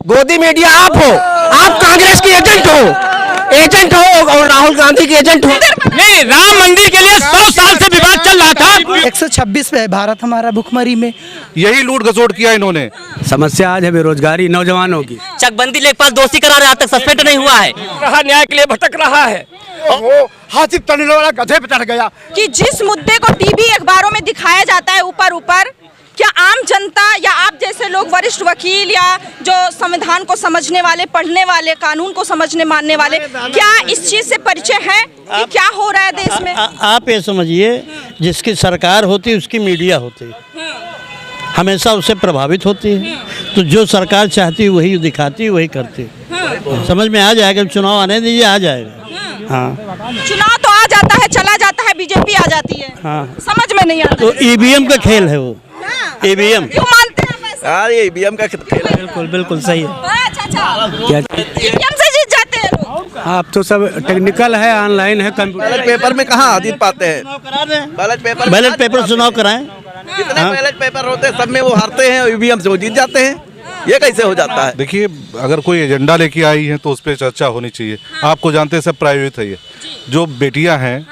गोदी मीडिया आप हो, आप कांग्रेस की एजेंट हो और राहुल गांधी के एजेंट हो। नहीं, राम मंदिर के लिए 100 साल से विवाद चल रहा था। 126 पे है भारत हमारा भुखमरी में, यही लूट घसोट किया इन्होंने। समस्या आज है बेरोजगारी नौजवानों की। चकबंदी लेखपाल दोषी करार आज तक सस्पेंड नहीं हुआ है, न्याय के लिए भटक रहा है और वो हाथी तलने वाला गधे पे चढ़ गया। कि जिस मुद्दे को टीवी अखबारों में दिखाया जाता है ऊपर, क्या आम जनता या आप जैसे लोग वरिष्ठ वकील या जो संविधान को समझने वाले, पढ़ने वाले, कानून को समझने मानने वाले, क्या इस चीज से परिचय है कि क्या हो रहा है देश में? आप ये समझिए, जिसकी सरकार होती है उसकी मीडिया होती है, हमेशा उससे प्रभावित होती है। तो जो सरकार चाहती है वही दिखाती है, वही करती है। समझ में आ जाएगा, चुनाव आने दीजिए, आ जाएगा। हाँ, चुनाव तो आ जाता है, चला जाता है, बीजेपी आ जाती है। हाँ, समझ में नहीं आता। तो ईवीएम का खेल है वो। ईवीएम क्यों मानते हैं आप ऐसा? ये ईवीएम का खेल है। बिल्कुल बिल्कुल सही है। अच्छा, ईवीएम से जीत जाते हैं लोग। आप तो सब टेक्निकल है, ऑनलाइन है, कंप्यूटर पेपर में कहाँ जीत पाते हैं? बैलेट पेपर चुनाव कराएं। कितने बैलेट पेपर होते हैं, सब में वो हारते हैं, ईवीएम से वो जीत जाते हैं। ये कैसे हो जाता है? देखिए, अगर कोई एजेंडा लेके आई है तो उस पर चर्चा होनी चाहिए। आपको जानते हैं सब प्राइवेट है। ये जो बेटियां हैं,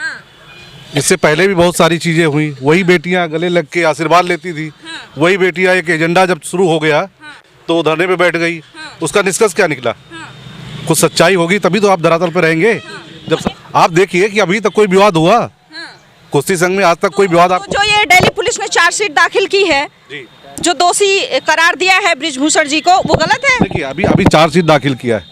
इससे पहले भी बहुत सारी चीजें हुई। वही बेटियां गले लग के आशीर्वाद लेती थी। वही बेटियां एक एजेंडा जब शुरू हो गया तो धरने पे बैठ गई। उसका निष्कर्ष क्या निकला? कुछ सच्चाई होगी तभी तो आप धरातल पे रहेंगे। जब आप देखिए कि अभी तक कोई विवाद हुआ कुश्ती संघ में, आज तक कोई विवाद तो जो ये दिल्ली पुलिस ने चार्जशीट दाखिल की है, जो दोषी करार दिया है बृजभूषण जी को, वो गलत है? देखिए, अभी चार्जशीट दाखिल किया है,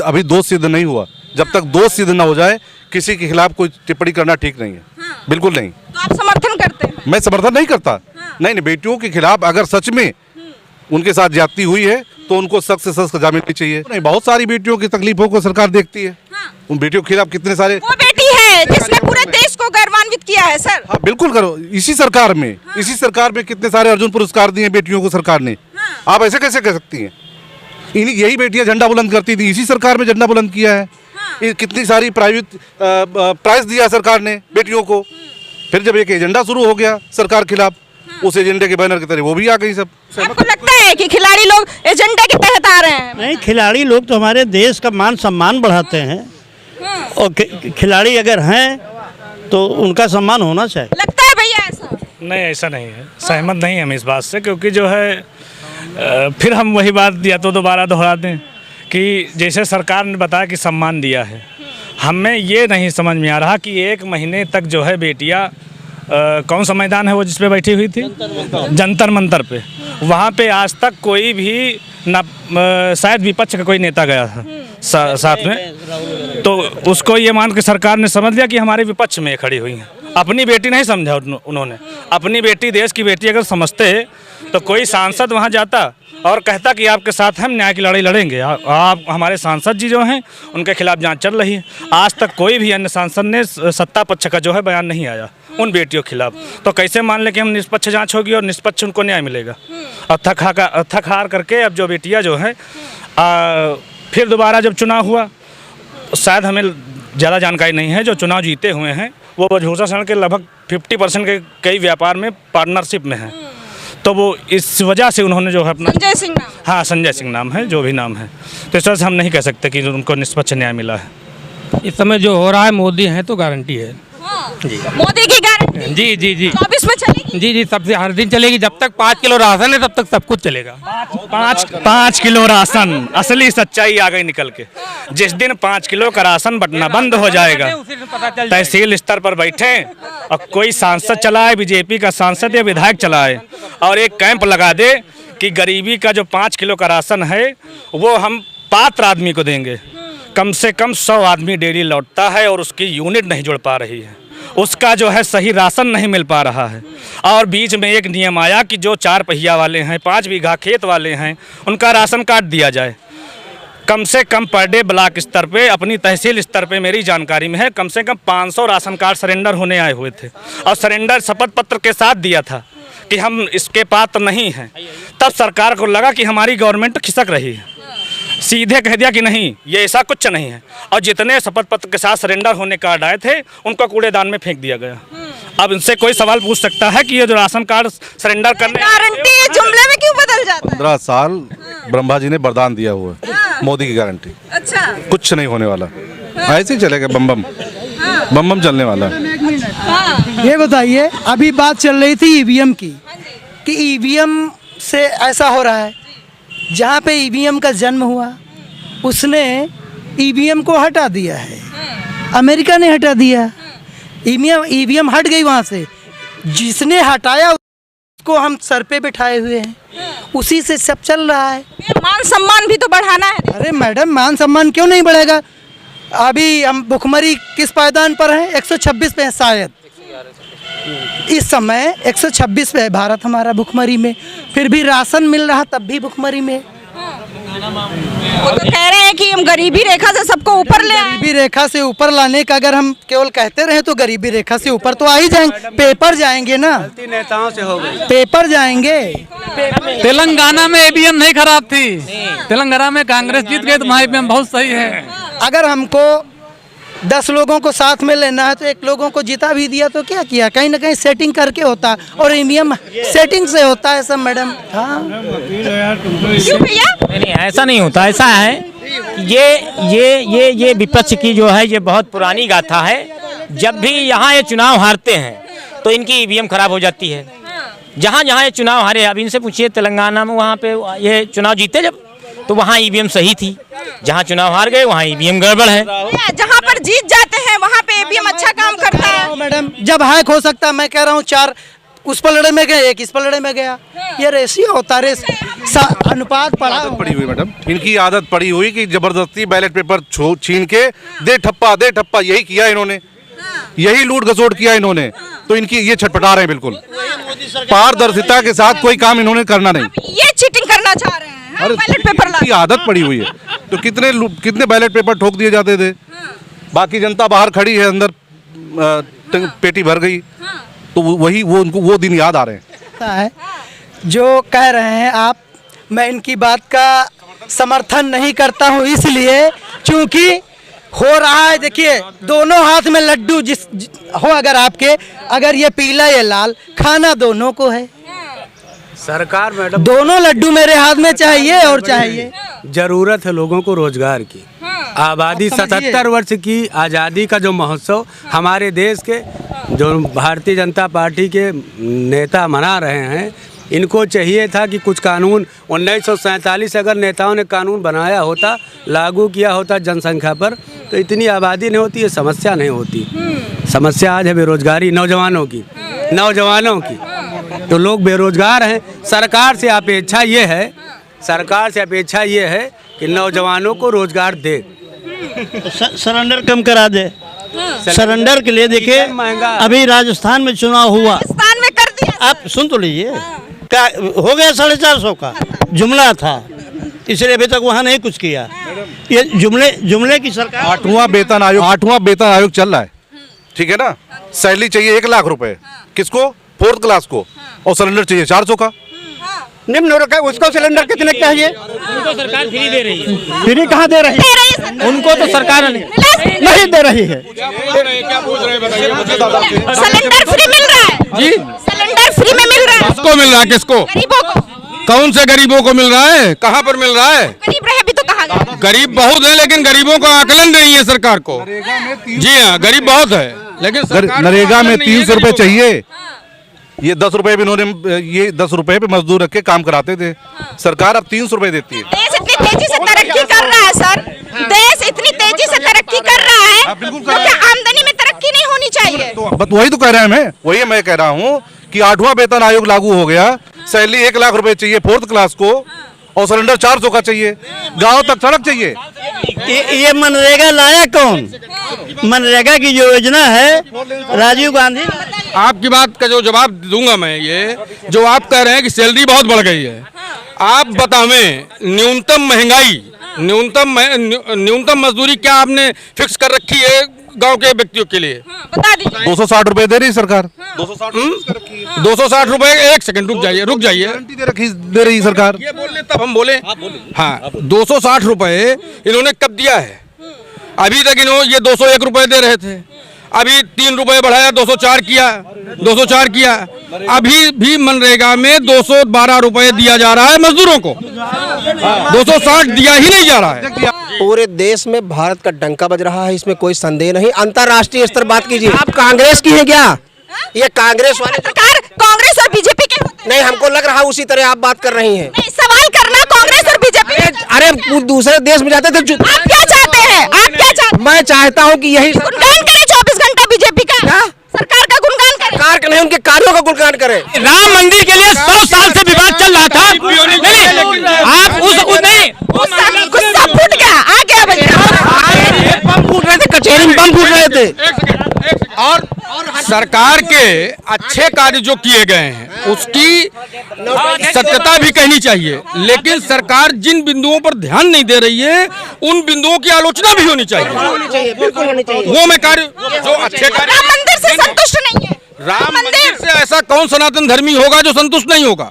अभी दोष सिद्ध नहीं हुआ। जब तक दोष सिद्ध न हो जाए किसी के खिलाफ कोई टिप्पणी करना ठीक नहीं है। बिल्कुल नहीं। तो आप समर्थन करते हैं? मैं समर्थन नहीं करता। नहीं, बेटियों के खिलाफ अगर सच में उनके साथ ज्यादती हुई है तो उनको सख्त से सख्त सजा मिलनी चाहिए। नहीं, बहुत सारी बेटियों की तकलीफों को सरकार देखती है। उन बेटियों के खिलाफ कितने सारे, वो बेटी है जिसने पूरे देश को गौरवान्वित किया है सर। हाँ बिल्कुल करो। इसी सरकार में कितने सारे अर्जुन पुरस्कार दिए बेटियों को सरकार ने। आप ऐसे कैसे कह सकती हैं? यही बेटियां झंडा बुलंद करती थी, इसी सरकार में झंडा बुलंद किया है। कितनी सारी प्राइवेट प्राइज दिया सरकार ने बेटियों को। फिर जब एक एजेंडा शुरू हो गया सरकार खिलाफ, उस एजेंडे के बैनर की तरह वो भी आ गई सब। आपको लगता है कि खिलाड़ी लोग एजेंडे के तहत आ रहे हैं? नहीं, खिलाड़ी लोग तो हमारे देश का मान सम्मान बढ़ाते हैं, और खिलाड़ी अगर हैं तो उनका सम्मान होना चाहिए। लगता है भैया ऐसा? नहीं, ऐसा नहीं है। सहमत नहीं हम इस बात से, क्योंकि जो है फिर हम वही बात या तो दोबारा दोहरा दें कि जैसे सरकार ने बताया कि सम्मान दिया है, हमें ये नहीं समझ में आ रहा कि 1 महीने तक जो है बेटियां कौन सा मैदान है वो जिस पे बैठी हुई थी, जंतर मंतर पे, वहाँ पे आज तक कोई भी न शायद विपक्ष का कोई नेता गया था साथ में, तो उसको ये मान के सरकार ने समझ लिया कि हमारे विपक्ष में खड़ी हुई हैं। अपनी बेटी नहीं समझा उन्होंने। अपनी बेटी, देश की बेटी अगर समझते तो कोई सांसद वहाँ जाता और कहता कि आपके साथ हम न्याय की लड़ाई लड़ेंगे। आप हमारे सांसद जी जो हैं उनके खिलाफ जांच चल रही है। आज तक कोई भी अन्य सांसद ने सत्ता पक्ष का जो है बयान नहीं आया उन बेटियों के खिलाफ। तो कैसे मान ले कि हम निष्पक्ष जांच होगी और निष्पक्ष उनको न्याय मिलेगा? और थक हार करके अब जो बेटियां जो हैं फिर दोबारा जब चुनाव हुआ, शायद हमें ज़्यादा जानकारी नहीं है, जो चुनाव जीते हुए हैं वो बृजभूषण के लगभग 50% के कई व्यापार में पार्टनरशिप में हैं। तो वो इस वजह से उन्होंने जो है अपना संजय सिंह नाम। हाँ, संजय सिंह नाम है, जो भी नाम है। तो इस तरह से हम नहीं कह सकते कि उनको निष्पक्ष न्याय मिला है। इस समय जो हो रहा है मोदी है तो गारंटी है। जी, मोदी की गारंटी? जी जी जी 24 में चलेगी? जी जी, सबसे हर दिन चलेगी। जब तक 5 किलो राशन है तब तक सब कुछ चलेगा। 5 किलो राशन, असली सच्चाई आ गई निकल के। जिस दिन 5 किलो का राशन बंटना बंद हो जाएगा, तहसील स्तर पर बैठे और कोई सांसद चलाए, बीजेपी का सांसद या विधायक चलाए, और एक कैंप लगा दे कि गरीबी का जो 5 किलो का राशन है वो हम पात्र आदमी को देंगे। कम से कम 100 आदमी डेली लौटता है और उसकी यूनिट नहीं जुड़ पा रही है, उसका जो है सही राशन नहीं मिल पा रहा है। और बीच में एक नियम आया कि जो 4 पहिया वाले हैं, 5 बीघा खेत वाले हैं, उनका राशन कार्ड दिया जाए। कम से कम पर डे ब्लॉक स्तर पे, अपनी तहसील स्तर पे मेरी जानकारी में है कम से कम 500 राशन कार्ड सरेंडर होने आए हुए थे, और सरेंडर शपथ पत्र के साथ दिया था कि हम इसके पात्र नहीं हैं। तब सरकार को लगा कि हमारी गवर्नमेंट खिसक रही है। सीधे कह दिया कि नहीं ये ऐसा कुछ नहीं है, और जितने शपथ पत्र के साथ सरेंडर होने कार्ड आए थे उनको कूड़ेदान में फेंक दिया गया। अब इनसे कोई सवाल पूछ सकता है कि ये जो राशन कार्ड सरेंडर करने गारंटी ये जुमले में क्यों बदल जाता है? 15 साल ब्रह्मा जी ने वरदान दिया हुआ है, मोदी की गारंटी, अच्छा, कुछ नहीं होने वाला, ऐसे ही चलेगा, बम बम बम बम चलने वाला। ये बताइए, अभी बात चल रही थी ईवीएम की, कि ईवीएम से ऐसा हो रहा है, जहाँ पे ईवीएम का जन्म हुआ उसने ईवीएम को हटा दिया है, अमेरिका ने हटा दिया, ईवीएम हट गई वहाँ से, जिसने हटाया उसको हम सर पे बिठाए हुए हैं, उसी से सब चल रहा है। मान सम्मान भी तो बढ़ाना है। अरे मैडम, मान सम्मान क्यों नहीं बढ़ेगा? अभी हम भुखमरी किस पायदान पर हैं? 126 पे है शायद, इस समय 126 पे है भारत हमारा भुखमरी में, फिर भी राशन मिल रहा तब भी भुखमरी में। वो तो कह रहे हैं कि हम गरीबी रेखा से सबको ऊपर ले आए। गरीबी रेखा से ऊपर लाने का अगर हम केवल कहते रहे तो गरीबी रेखा से ऊपर तो आ ही जाएंगे, पेपर जाएंगे ना, नेताओं से हो गई। पेपर जाएंगे। तेलंगाना में ईवीएम नहीं खराब थी, तेलंगाना में कांग्रेस जीत गई तो वहाँ ईवीएम बहुत सही है। अगर हमको 10 लोगों को साथ में लेना है तो एक लोगों को जिता भी दिया तो क्या किया? कहीं ना कहीं सेटिंग करके होता, और ईवीएम सेटिंग से होता है सब मैडम। हाँ, क्यों भैया? नहीं ऐसा नहीं होता, ऐसा है कि ये विपक्ष की जो है ये बहुत पुरानी गाथा है। जब भी यहाँ ये चुनाव हारते हैं तो इनकी ईवीएम खराब हो जाती है। जहाँ ये चुनाव हारे, अब इनसे पूछिए तेलंगाना में वहाँ पे ये चुनाव जीते जब, तो वहाँ ईवीएम सही थी, जहाँ चुनाव हार गए वहाँ ईवीएम गड़बड़ है। जहाँ पर जीत जाते हैं वहाँ पे ईवीएम अच्छा काम करता है। मैडम, जब हैक हो सकता है, मैं कह रहा हूँ 4 उस पलड़े में गए, 1 इस पलड़े में गया, ये रेशियो होता है, अनुपात पड़ी हुई मैडम, इनकी आदत पड़ी हुई कि जबरदस्ती बैलेट पेपर छीन के दे ठप्पा, यही किया इन्होंने, यही लूट घसोट किया इन्होंने, तो इनकी ये छटपटा रहे हैं बिल्कुल। पारदर्शिता के साथ कोई काम इन्होंने करना नहीं, ये चीटिंग करना चाह रहे हैं। बैलेट पेपर की आदत पड़ी हुई है, तो कितने बैलेट पेपर ठोक दिए जाते थे, बाकी जनता बाहर खड़ी है, अंदर पेटी भर गई, तो वही उनको वो दिन याद आ रहे हैं। जो कह रहे हैं आप, मैं इनकी बात का समर्थन नहीं करता हूँ, इसलिए क्योंकि हो रहा है, देखिए दोनों हाथ में लड्डू हो अगर आपके, अगर ये पीला ये लाल, खाना दोनों को है। सरकार मैडम, दोनों लड्डू मेरे हाथ में चाहिए और चाहिए। जरूरत है लोगों को रोजगार की। आबादी 77 वर्ष की आज़ादी का जो महोत्सव हमारे देश के जो भारतीय जनता पार्टी के नेता मना रहे हैं, इनको चाहिए था कि कुछ कानून 1947 अगर नेताओं ने कानून बनाया होता, लागू किया होता जनसंख्या पर, तो इतनी आबादी नहीं होती, ये समस्या नहीं होती। समस्या आज है बेरोजगारी, नौजवानों की, तो लोग बेरोजगार हैं। सरकार से अपेक्षा ये है कि नौजवानों को रोजगार दे, सरेंडर कम करा दे। सरेंडर के लिए देखिए, अभी राजस्थान में चुनाव हुआ, राजस्थान में कर दिया। आप सुन तो लीजिए, क्या हो गया 450 का जुमला था, इसलिए अभी तक वहाँ नहीं कुछ किया। ये जुमले की सरकार। 8वां वेतन आयोग चल रहा है, ठीक है ना, सैलरी चाहिए 1 लाख रुपए, किसको? 4th क्लास को, और सिलेंडर चाहिए 400 का। निम्न वर्ग है, उसको सिलेंडर कितने चाहिए? उनको सरकार फ्री दे रही है। फ्री कहाँ दे रही है? उनको तो सरकार नहीं दे रही है। सिलेंडर फ्री मिल रहा है जी, सिलेंडर फ्री में मिल रहा है। किसको मिल रहा है? किसको? गरीबों को। कौन से गरीबों को मिल रहा है? कहाँ पर मिल रहा है? गरीब रहे भी तो कहा गया। गरीब बहुत है, लेकिन गरीबों का आकलन नहीं है सरकार को। जी हाँ, गरीब बहुत है, लेकिन नरेगा में 300 रुपए चाहिए। ये 10 रुपए भी इन्होंने, ये 10 रुपए पे मजदूर रख के काम कराते थे, सरकार अब 300 रुपए देती है। देश इतनी तेजी से तरक्की कर रहा है सर, देश इतनी तेजी से तरक्की कर रहा है, तो क्या आमदनी में तरक्की नहीं होनी चाहिए? तो वही तो कह रहे हैं, मैं कह रहा हूँ कि 8वां वेतन आयोग लागू हो गया, सैलरी 1 लाख रुपए चाहिए 4th क्लास को, और सिलेंडर 400 का चाहिए, गाँव तक सड़क चाहिए। ये मनरेगा लाया कौन? मनरेगा की जो योजना है राजीव गांधी। आपकी बात का जो जवाब दूंगा मैं, ये जो आप कह रहे हैं कि सैलरी बहुत बढ़ गई है, आप बतावें न्यूनतम महंगाई, न्यूनतम मजदूरी क्या आपने फिक्स कर रखी है गांव के व्यक्तियों के लिए। बता दीजिए। 260 रुपए दे रही सरकार। 260 रुपए, एक सेकंड रुक जाइए गारंटी दे रही सरकार। ये बोल ले तब हम बोले। हाँ, 260 रुपए इन्होंने कब दिया है? अभी तक इन्होंने ये 201 रुपए दे रहे थे, अभी 3 रुपए बढ़ाया, 204 किया। अभी भी मनरेगा में 212 रुपए दिया जा रहा है मजदूरों को, 260 दिया ही नहीं जा रहा है। पूरे देश में भारत का डंका बज रहा है, इसमें कोई संदेह नहीं। अंतर्राष्ट्रीय स्तर बात कीजिए। आप कांग्रेस की है क्या? ये कांग्रेस वाले सरकार कांग्रेस और बीजेपी के होते हैं। नहीं, हमको लग रहा उसी तरह आप बात कर रही हैं। नहीं, सवाल करना कांग्रेस और बीजेपी। अरे दूसरे देश में जाते थे। आप क्या चाहते हैं? आप क्या चाहते? मैं चाहता हूँ कि यही गुणगान करे 24 घंटा बीजेपी का। क्या? सरकार का गुणगान करे। सरकार का नहीं, उनके कार्यों का गुणगान करें। राम मंदिर के लिए 100 साल से विवाद चल रहा था। आप उस नहीं गुस्सा फूट गया, आ गया भैया। बम फूट रहे थे, कचहरी में बम फूट रहे थे। और सरकार के अच्छे कार्य जो किए गए हैं उसकी सत्यता भी कहनी चाहिए, लेकिन सरकार जिन बिंदुओं पर ध्यान नहीं दे रही है उन बिंदुओं की आलोचना भी होनी चाहिए। बिल्कुल होनी चाहिए। वो मैं कार्य जो अच्छे कार्य। राम मंदिर से संतुष्ट नहीं है। राम मंदिर से ऐसा कौन सनातन धर्मी होगा जो संतुष्ट नहीं होगा?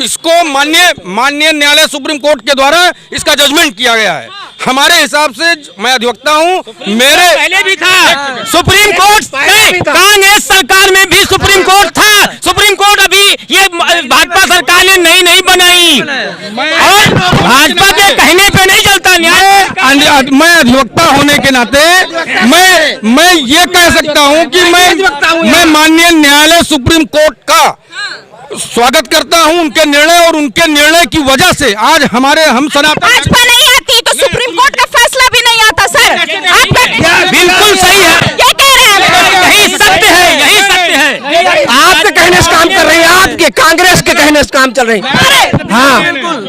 इसको माननीय न्यायालय सुप्रीम कोर्ट के द्वारा इसका जजमेंट किया गया है। हमारे हिसाब से, मैं अधिवक्ता हूँ, मेरे पहले भी था सुप्रीम कोर्ट नहीं, कांग्रेस सरकार में भी सुप्रीम कोर्ट था। सुप्रीम कोर्ट अभी ये भाजपा सरकार ने नहीं बनाई, और भाजपा के कहने पे नहीं चलता न्याय। मैं अधिवक्ता होने के नाते मैं ये कह सकता हूँ कि मैं माननीय न्यायालय सुप्रीम कोर्ट का स्वागत करता हूं, उनके निर्णय, और उनके निर्णय की वजह से आज हम सनातन। भाजपा नहीं आती तो सुप्रीम कोर्ट का फैसला भी नहीं आता सर। बिल्कुल सही है, ये कह रहे हैं। यही सत्य है। आपके कहने से काम कर रही है, आपके कांग्रेस के कहने से काम चल रही है। हाँ,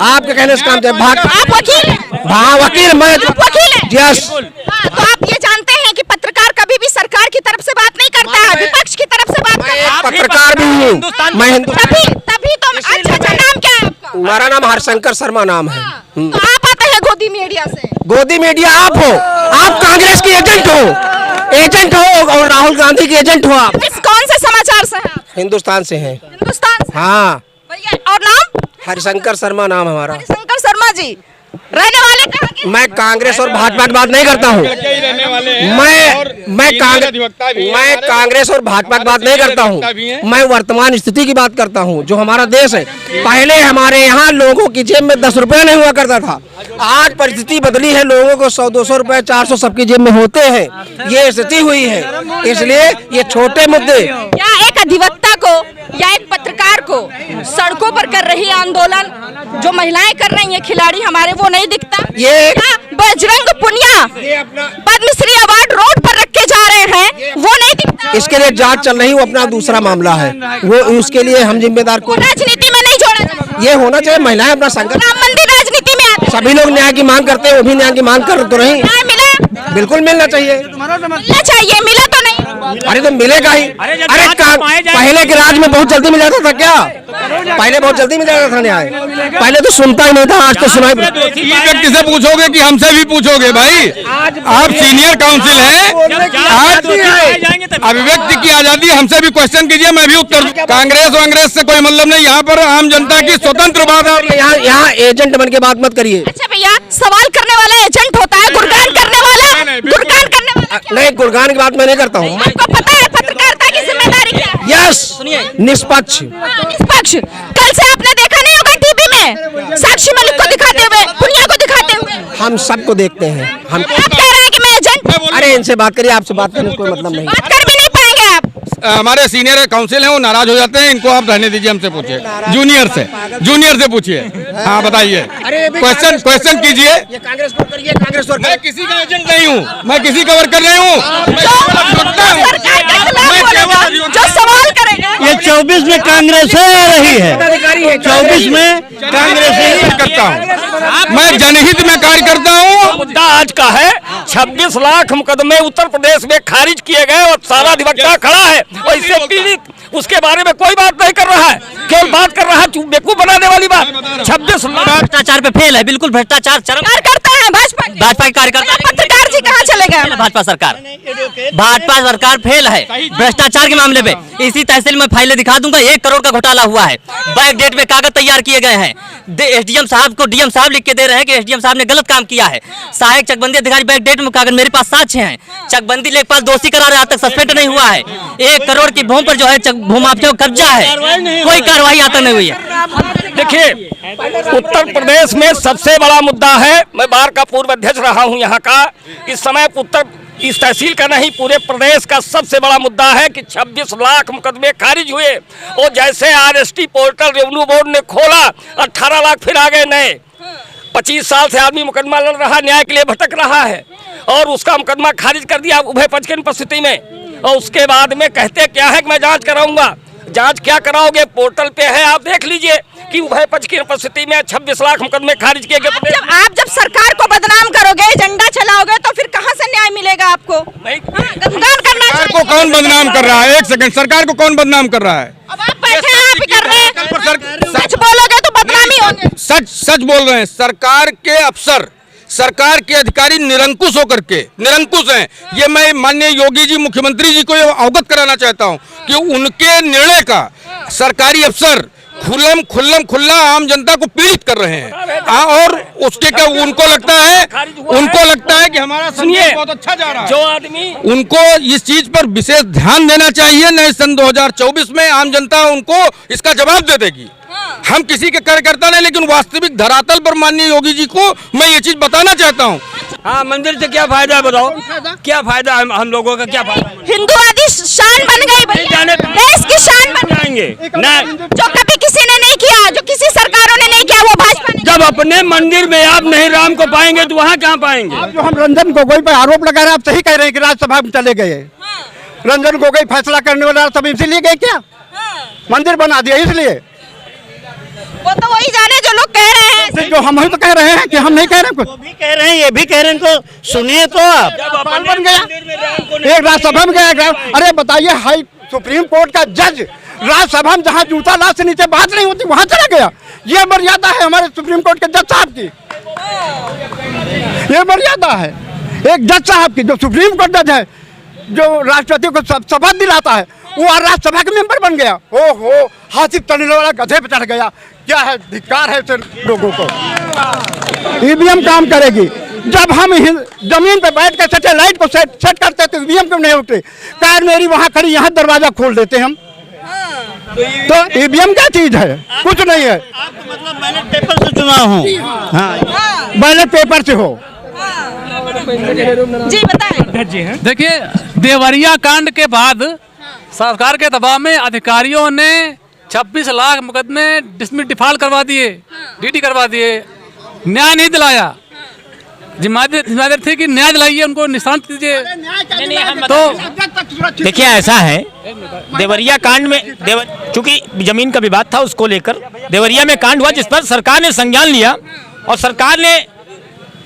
आपके कहने से काम चल रही है। आप वकील हैं? हाँ, वकील मैं। आप वकील हैं? यस। हाँ, तो आप ये जानते हैं कि पत्रकार कभी भी सरकार की तरफ से बात नहीं करता है, विपक्ष की तरफ से बात करता है। पत्रकार भी हूँ मैं। तभी तो अच्छा नाम क्या है आपका? हमारा नाम हरशंकर शर्मा नाम है। तो आप आते हैं गोदी मीडिया से। गोदी मीडिया आप हो, आप कांग्रेस की एजेंट हो और राहुल गांधी के एजेंट हो आप। इस कौन से समाचार से हैं आप? हिंदुस्तान से हैं। हिंदुस्तान से? हाँ। भैया, और नाम? हरिशंकर शर्मा नाम हमारा। हरिशंकर शर्मा जी, रहने वाले कहाँ के? मैं कांग्रेस और भाजपा की बात नहीं करता हूँ। मैं कांग्रेस और भाजपा की बात नहीं करता हूँ। मैं वर्तमान स्थिति की बात करता हूँ, जो हमारा देश है। पहले हमारे यहाँ लोगों की जेब में 10 रुपए नहीं हुआ करता था। आज परिस्थिति बदली है, लोगों को 100-200 रुपए 400 सबकी जेब में होते हैं। ये स्थिति हुई है, इसलिए ये छोटे मुद्दे। क्या एक अधिवक्ता को या एक पत्रकार को सड़कों पर कर रही आंदोलन जो महिलाएं कर रही हैं, खिलाड़ी हमारे, वो नहीं दिखता? ये बजरंग पुनिया पद्मश्री अवार्ड रोड पर रख के जा रहे हैं, वो नहीं दिखता? इसके लिए जांच चल रही, वो अपना दूसरा मामला है, वो उसके लिए हम जिम्मेदार को। राजनीति में नहीं जोड़ा जाए। ये होना चाहिए, महिलाएं अपना संघर्ष। राम मंदिर राजनीति में आता है। सभी लोग न्याय की मांग करते हैं, वो भी न्याय की मांग कर तो रही। न्याय मिला? बिल्कुल मिलना चाहिए। मिलना चाहिए, मिला तो नहीं। अरे तो मिलेगा ही। पहले के राज में बहुत जल्दी मिल जाता था क्या? पहले बहुत जल्दी मिल जाता था न्याय। पहले तो सुनता ही नहीं था, आज तो सुनाई। ये व्यक्ति से पूछोगे कि हमसे भी पूछोगे? भाई, आप सीनियर काउंसिल हैं, आज अभिव्यक्ति की आजादी, हमसे भी क्वेश्चन कीजिए, मैं भी उत्तर। कांग्रेस से कोई मतलब नहीं, यहाँ पर आम जनता की स्वतंत्र बात है। यहाँ एजेंट बन के बात मत करिए। अच्छा भैया, सवाल करने वाला एजेंट होता है, गुणगान करने वाला नहीं, गुणगान की बात मैं नहीं करता हूँ। आपको पता है पत्रकारिता की जिम्मेदारी क्या है? यस, निष्पक्ष। निष्पक्ष। कल से आपने देखा नहीं होगा टीवी में साक्षी मलिक को दिखाते हुए, पुनिया को दिखाते हुए। हम सबको देखते हैं। हम आप कह रहे हैं कि मैं एजेंट? अरे इनसे बात करिए, आपसे बात करने कोई मतलब नहीं। बात कर भी नहीं पाएंगे आप। हमारे सीनियर काउंसिल हैं, वो नाराज हो जाते हैं, इनको आप रहने दीजिए, हमसे पूछिए, जूनियर से पूछिए। हाँ, बताइए, क्वेश्चन कीजिए। ये कांग्रेस को करिए, कांग्रेस को। मैं किसी का एजेंट नहीं हूँ, मैं किसी का वर्कर नहीं हूँ। जो सवाल करेगा ये 24 में कांग्रेस रही है, 24 में कांग्रेस ही करता हूँ, मैं जनहित में कार्य करता हूँ। मुद्दा आज का है 26 लाख मुकदमे उत्तर प्रदेश में खारिज किए गए और सारा अधिवक्ता खड़ा है और इससे पीड़ित, उसके बारे में कोई बात नहीं कर रहा है, केवल बात कर रहा है बेवकूफ बनाने वाली बात। 26 लाख भ्रष्टाचार पे फेल है, बिल्कुल भ्रष्टाचार चरम। करते हैं भाजपा भाजपा के कार्यकर्ता, पत्रकार जी कहाँ चले गए? भाजपा सरकार फेल है भ्रष्टाचार के मामले पे। इसी तहसील में फाइलें दिखा दूंगा, 1 करोड़ का घोटाला हुआ है। बैक डेट में कागज तैयार किए गए हैं, एसडीएम साहब को डीएम साहब लिख के दे रहे हैं कि एसडीएम साहब ने गलत काम किया है। सहायक चकबंदी अधिकारी बैक डेट में कागज, मेरे पास साक्ष्य हैं, चकबंदी लेखपाल दोषी करार आज तक सस्पेंड नहीं हुआ है। 1 करोड़ की भूमि पर जो है भूमाफिया का कब्जा है, कोई कार्रवाई आज तक नहीं हुई है। देखिए, उत्तर प्रदेश में सबसे बड़ा मुद्दा है, मैं बार का पूर्व अध्यक्ष रहा हूं यहाँ का, इस समय इस तहसील का नहीं पूरे प्रदेश का सबसे बड़ा मुद्दा है कि 26 लाख मुकदमे खारिज हुए। और जैसे आरएसटी पोर्टल रेवेन्यू बोर्ड ने खोला, 18 लाख फिर आ गए नए। 25 साल से आदमी मुकदमा लड़ रहा, न्याय के लिए भटक रहा है, और उसका मुकदमा खारिज कर दिया उभय पक्ष की उपस्थिति में। और उसके बाद में कहते क्या है कि मैं जांच कराऊंगा। जांच क्या कराओगे? पोर्टल पे है, आप देख लीजिए कि उभय पक्ष की उपस्थिति में 26 लाख मुकदमे खारिज किए गए। आप जब सरकार को बदनाम करोगे, झंडा चलाओगे, तो फिर कहां से न्याय मिलेगा आपको? सरकार को कौन बदनाम कर रहा है? 1 सेकंड, सरकार को कौन बदनाम कर रहा है? अब आप बैठे हैं, आप ही कर रहे हैं। सच बोलोगे तो बदनामी होगी। सच बोल रहे हैं। सरकार के अफसर, सरकार के अधिकारी निरंकुश होकर के निरंकुश हैं। ये मैं माननीय योगी जी मुख्यमंत्री जी को अवगत कराना चाहता हूं कि उनके निर्णय का सरकारी अफसर खुल्ला आम जनता को पीड़ित कर रहे हैं। और उसके क्या उनको लगता है कि हमारा संदेश बहुत अच्छा जा रहा है। जो आदमी उनको इस चीज पर विशेष ध्यान देना चाहिए। नए सन 2024 में आम जनता उनको इसका जवाब दे देगी। हम किसी के कार्यकर्ता नहीं, लेकिन वास्तविक धरातल पर माननीय योगी जी को मैं ये चीज बताना चाहता हूँ। हाँ, मंदिर से क्या फायदा है बताओ? क्या फायदा है हम लोगों का? क्या फायदा? हिंदुवादी शान बन गई भैया, देश की शान बन जाएंगे जो कभी किसी ने नहीं किया, जो किसी सरकारों ने नहीं किया, वो भाजपा ने। जब अपने मंदिर में आप नहीं राम को पाएंगे तो वहाँ कहाँ पाएंगे? जो हम रंजन गोगोई पर आरोप लगा रहे हैं, आप सही कह रहे हैं कि राज्यसभा में चले गए। रंजन गोगोई फैसला करने वाला सब इसलिए गए क्या? मंदिर बना दिया इसलिए। वो तो वही जाने जो लोग कह रहे हैं। जो हम तो कह रहे हैं कि हम नहीं कह रहे हैं, कुछ भी कह रहे हैं, ये भी कह रहे हैं, तो सुनिए तो आप। बन गया, एक राज्यसभा में गया। अरे बताइए, हाई सुप्रीम कोर्ट का जज राज्यसभा में जहाँ जूता लाश से नीचे बात नहीं होती वहां चला गया। ये मर्यादा है हमारे सुप्रीम कोर्ट के जज साहब की। ये मर्यादा है एक जज साहब की, जो सुप्रीम कोर्ट जज है, जो राष्ट्रपति को शपथ दिलाता है, वो राज्यसभा के मेंबर बन गया। ओहो, हाथी तलने वाला गधे पे चढ़ गया। क्या है, धिक्कार है ऐसे लोगों को। ईवीएम काम करेगी। जब हम जमीन पे बैठ के सैटेलाइट को सेट करते तो ईवीएम क्यों नहीं उठते? कार मेरी वहाँ खड़ी, यहाँ दरवाजा खोल देते हम। तो ईवीएम क्या चीज है? कुछ नहीं है। मतलब बैलेट पेपर से चुनाव हो। हाँ, बैलेट पेपर से हो। जी बताएं। देखिए, देवरिया कांड के बाद सरकार के दबाव में अधिकारियों ने 26 लाख मुकदमे डिसमिस डिफॉल्ट करवा दिए, डीडी करवा दिए, न्याय नहीं दिलाया। जिम्मेदारी थी कि न्याय दिलाइए, उनको निशांत कीजिए। तो देखिए, ऐसा है, देवरिया कांड में चूंकि जमीन का विवाद था, उसको लेकर देवरिया में कांड हुआ, जिस पर सरकार ने संज्ञान लिया और सरकार ने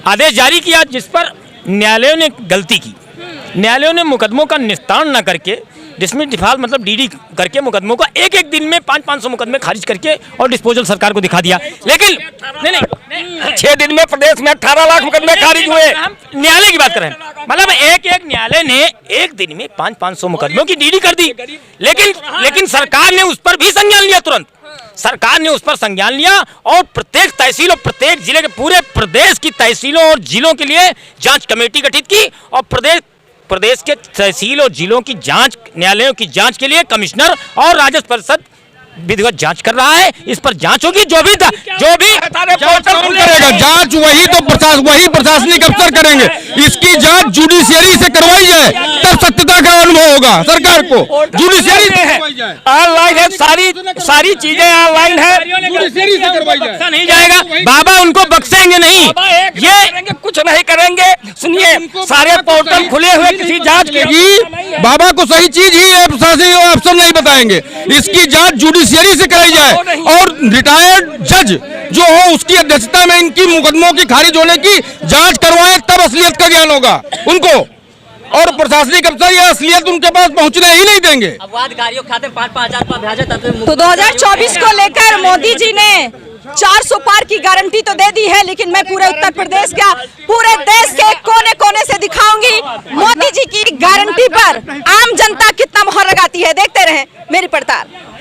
आदेश जारी किया, जिस पर न्यायालयों ने गलती की। न्यायालयों ने मुकदमों का निस्तारण न करके डिसमिस डिफॉल्ट मतलब डीडी करके मुकदमों का एक दिन में 500 मुकदमे खारिज करके और डिस्पोजल सरकार को दिखा दिया। लेकिन नहीं 6 दिन में प्रदेश में 18 लाख मुकदमे खारिज हुए। हम न्यायालय की बात कर रहे हैं, मतलब एक न्यायालय ने एक दिन में 500 मुकदमों की डीडी कर दी। लेकिन सरकार ने उस पर भी संज्ञान लिया। तुरंत सरकार ने उस पर संज्ञान लिया और प्रत्येक तहसील और प्रत्येक जिले के पूरे प्रदेश की तहसीलों और जिलों के लिए जांच कमेटी गठित की और प्रदेश के तहसील और जिलों की जांच, न्यायालयों की जांच के लिए कमिश्नर और राजस्व परिषद विधिवत जांच कर रहा है। इस पर जांच होगी। जो भी पोर्टल करेगा जांच वही प्रशासनिक अफसर करेंगे। इसकी जांच जुडिशियरी से करवाई जाए, तब सत्यता का अनुभव होगा सरकार को। जुडिशियरी से ऑनलाइन है, सारी चीजें ऑनलाइन है, जुडिशियरी से करवाई जाए। नहीं जाएगा बाबा, उनको बख्शेंगे नहीं, ये कुछ नहीं करेंगे। सुनिए, सारे पोर्टल खुले हुए, किसी जांच की बाबा को सही चीज ही प्रशासनिक अफसर नहीं बताएंगे। इसकी जांच जुडिशियरी से कराई जाए और रिटायर्ड जज जो हो उसकी अध्यक्षता में इनकी मुकदमों की खारिज होने की जांच करवाएं, तब असलियत का ज्ञान होगा उनको। और प्रशासनिक अफसर ये असलियत उनके पास पहुंचने ही नहीं देंगे। गाड़ियों खाते 5-5 हजार भेजा तो 2024 को लेकर मोदी जी ने 400 पार की गारंटी तो दे दी है, लेकिन मैं पूरे उत्तर प्रदेश क्या पूरे देश के कोने कोने से दिखाऊंगी मोदी जी की गारंटी पर आम जनता कितना मोहर लगाती है। देखते रहें मेरी पड़ताल।